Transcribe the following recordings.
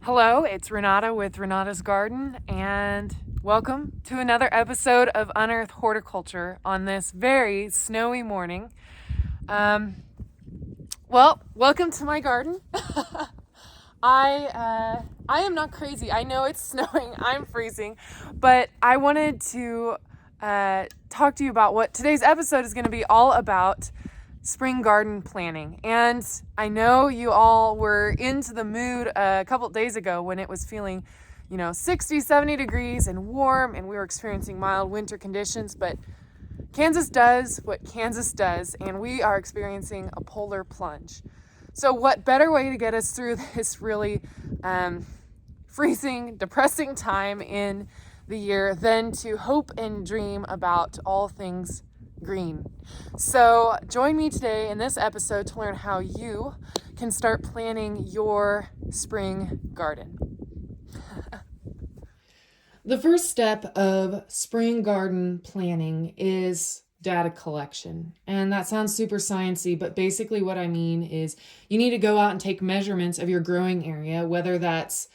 Hello, it's Renata with Renata's Garden, and welcome to another episode of Unearth Horticulture on this very snowy morning. Um, welcome to my garden. I am not crazy. I know it's snowing. I'm freezing, but I wanted to talk to you about what today's episode is going to be all about: spring garden planning. And I know you all were into the mood a couple days ago when it was feeling, 60, 70 degrees and warm, and we were experiencing mild winter conditions. But Kansas does what Kansas does, and we are experiencing a polar plunge. So, what better way to get us through this really freezing, depressing time in the year than to hope and dream about all things green? So, join me today in this episode to learn how you can start planning your spring garden. The first step of spring garden planning is data collection. And that sounds super sciencey, but basically what I mean is you need to go out and take measurements of your growing area, whether that's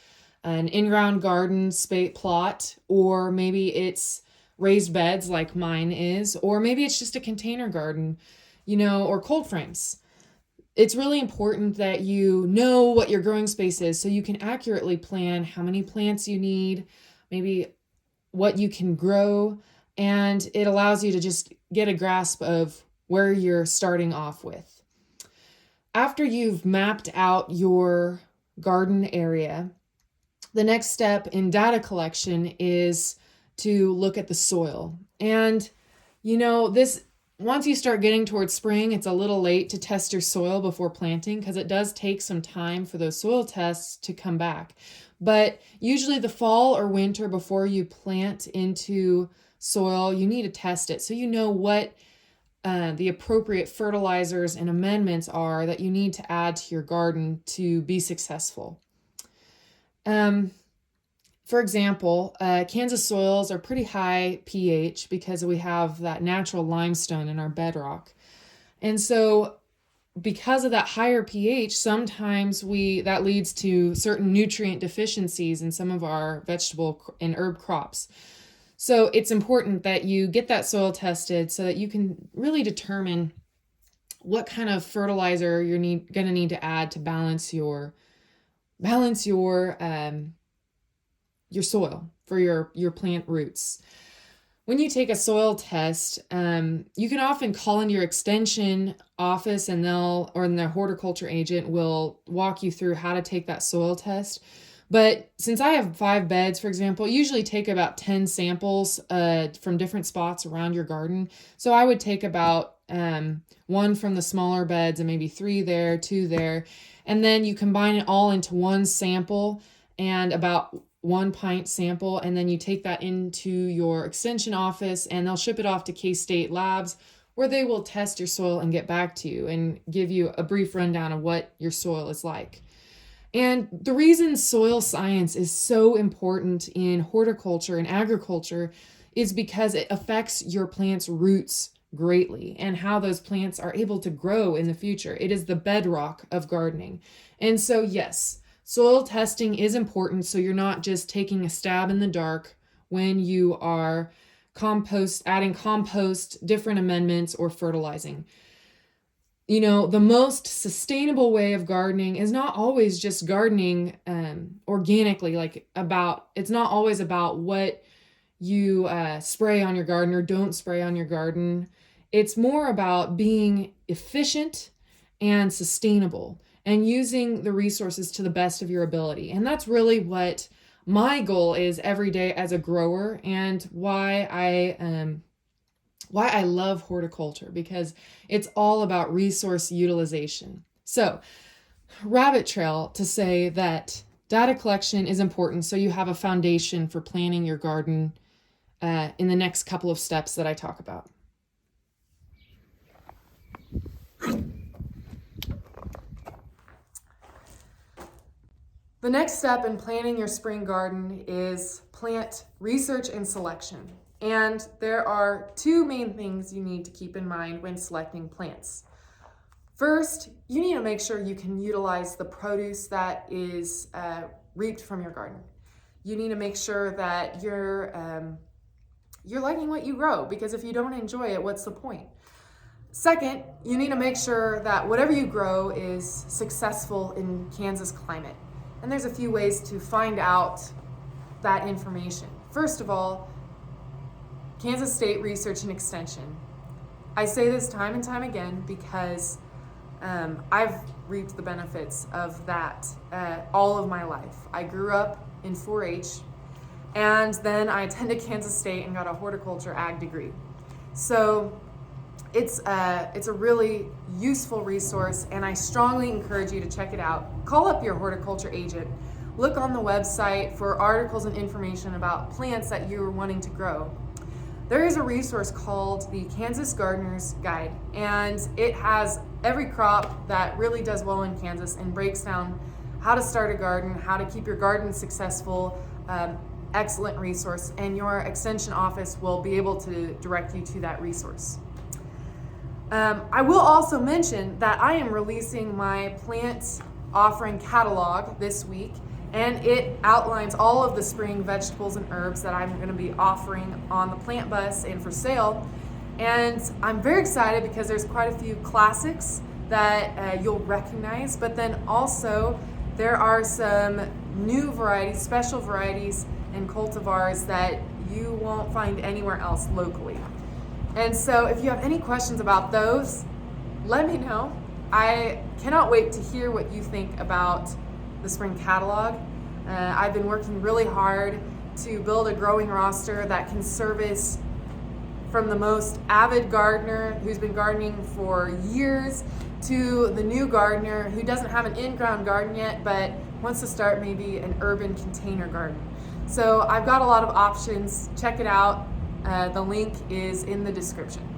an in-ground garden plot, or maybe it's raised beds like mine is, or maybe it's just a container garden, or cold frames. It's really important that you know what your growing space is so you can accurately plan how many plants you need, maybe what you can grow, and it allows you to just get a grasp of where you're starting off with. After you've mapped out your garden area, the next step in data collection is to look at the soil. And this once you start getting towards spring, it's a little late to test your soil before planting because it does take some time for those soil tests to come back. But usually the fall or winter before you plant into soil, you need to test it so you know what the appropriate fertilizers and amendments are that you need to add to your garden to be successful. For example, Kansas soils are pretty high pH because we have that natural limestone in our bedrock. And so because of that higher pH, sometimes that leads to certain nutrient deficiencies in some of our vegetable and herb crops. So it's important that you get that soil tested so that you can really determine what kind of fertilizer you're going to need to add to balance your soil for your plant roots. When you take a soil test, you can often call into your extension office and their horticulture agent will walk you through how to take that soil test. But since I have 5 beds, for example, usually take about 10 samples from different spots around your garden. So I would take about 1 from the smaller beds and maybe 3 there, 2 there. And then you combine it all into one sample and about 1 pint sample, and then you take that into your extension office and they'll ship it off to K-State Labs where they will test your soil and get back to you and give you a brief rundown of what your soil is like. And the reason soil science is so important in horticulture and agriculture is because it affects your plant's roots greatly and how those plants are able to grow in the future. It is the bedrock of gardening. And so, yes, soil testing is important so you're not just taking a stab in the dark when you are adding compost, different amendments, or fertilizing. The most sustainable way of gardening is not always just gardening organically, it's not always about what you spray on your garden or don't spray on your garden. It's more about being efficient and sustainable and using the resources to the best of your ability. And that's really what my goal is every day as a grower, and why I love horticulture, because it's all about resource utilization. So, rabbit trail to say that data collection is important so you have a foundation for planning your garden in the next couple of steps that I talk about. The next step in planning your spring garden is plant research and selection. And there are 2 main things you need to keep in mind when selecting plants. First, you need to make sure you can utilize the produce that is reaped from your garden. You need to make sure that you're liking what you grow, because if you don't enjoy it, what's the point? Second, you need to make sure that whatever you grow is successful in Kansas climate. And there's a few ways to find out that information. First of all, Kansas State Research and Extension. I say this time and time again because I've reaped the benefits of that all of my life. I grew up in 4-H, and then I attended Kansas State and got a horticulture ag degree. So it's a really useful resource, and I strongly encourage you to check it out. Call up your horticulture agent. Look on the website for articles and information about plants that you're wanting to grow. There is a resource called the Kansas Gardener's Guide, and it has every crop that really does well in Kansas and breaks down how to start a garden, how to keep your garden successful. Excellent resource, and your extension office will be able to direct you to that resource. I will also mention that I am releasing my plant offering catalog this week, and it outlines all of the spring vegetables and herbs that I'm going to be offering on the plant bus and for sale. And I'm very excited because there's quite a few classics that you'll recognize, but then also there are some new varieties, special varieties and cultivars that you won't find anywhere else locally. And so if you have any questions about those, let me know. I cannot wait to hear what you think about the spring catalog. I've been working really hard to build a growing roster that can service from the most avid gardener who's been gardening for years to the new gardener who doesn't have an in-ground garden yet but wants to start maybe an urban container garden. So I've got a lot of options. Check it out. The link is in the description.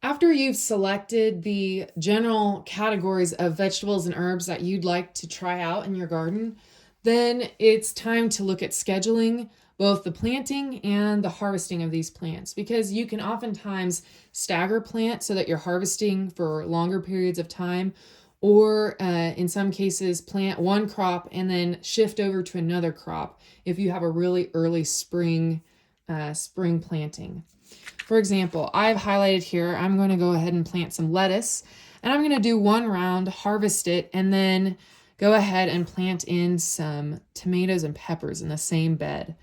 After you've selected the general categories of vegetables and herbs that you'd like to try out in your garden, then it's time to look at scheduling both the planting and the harvesting of these plants, because you can oftentimes stagger plant so that you're harvesting for longer periods of time, or in some cases plant one crop and then shift over to another crop if you have a really early spring planting. For example, I've highlighted here, I'm going to go ahead and plant some lettuce, and I'm going to do one round, harvest it, and then go ahead and plant in some tomatoes and peppers in the same bed.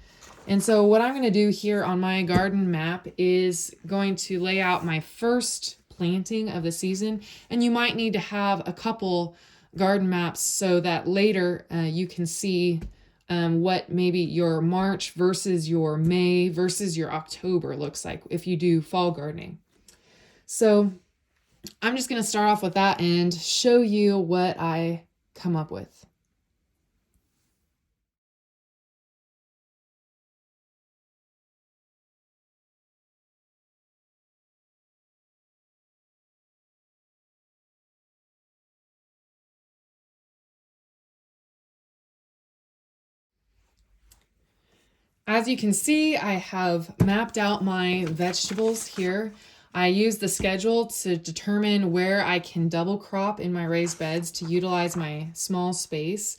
And so what I'm going to do here on my garden map is going to lay out my first planting of the season, and you might need to have a couple garden maps so that later you can see what maybe your March versus your May versus your October looks like if you do fall gardening. So I'm just going to start off with that and show you what I come up with. As you can see, I have mapped out my vegetables here. I use the schedule to determine where I can double crop in my raised beds to utilize my small space.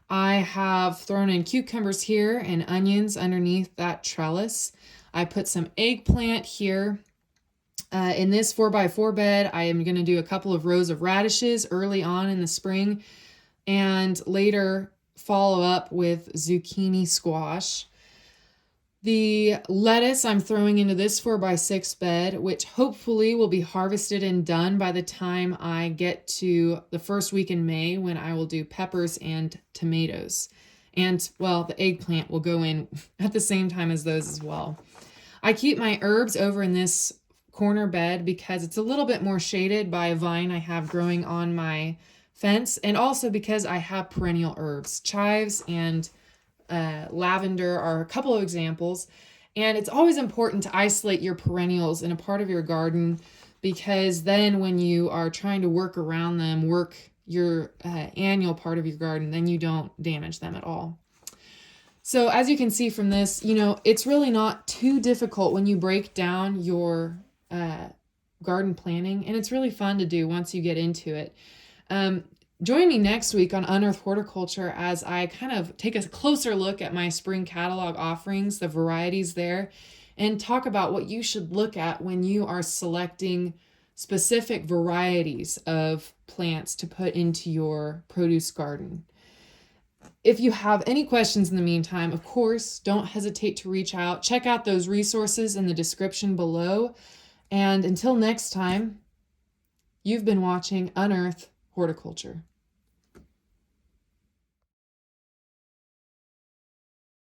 I have thrown in cucumbers here and onions underneath that trellis. I put some eggplant here. In this 4x4 bed, I am going to do a couple of rows of radishes early on in the spring and later follow up with zucchini squash. The lettuce I'm throwing into this 4x6 bed, which hopefully will be harvested and done by the time I get to the first week in May, when I will do peppers and tomatoes. And, well, the eggplant will go in at the same time as those as well. I keep my herbs over in this corner bed because it's a little bit more shaded by a vine I have growing on my fence, and also because I have perennial herbs. Chives and lavender are a couple of examples, and it's always important to isolate your perennials in a part of your garden, because then when you are trying to work around them, work your annual part of your garden, then you don't damage them at all. So as you can see from this, it's really not too difficult when you break down your garden planning, and it's really fun to do once you get into it. Join me next week on Unearth Horticulture as I kind of take a closer look at my spring catalog offerings, the varieties there, and talk about what you should look at when you are selecting specific varieties of plants to put into your produce garden. If you have any questions in the meantime, of course, don't hesitate to reach out. Check out those resources in the description below. And until next time, you've been watching Unearth Horticulture.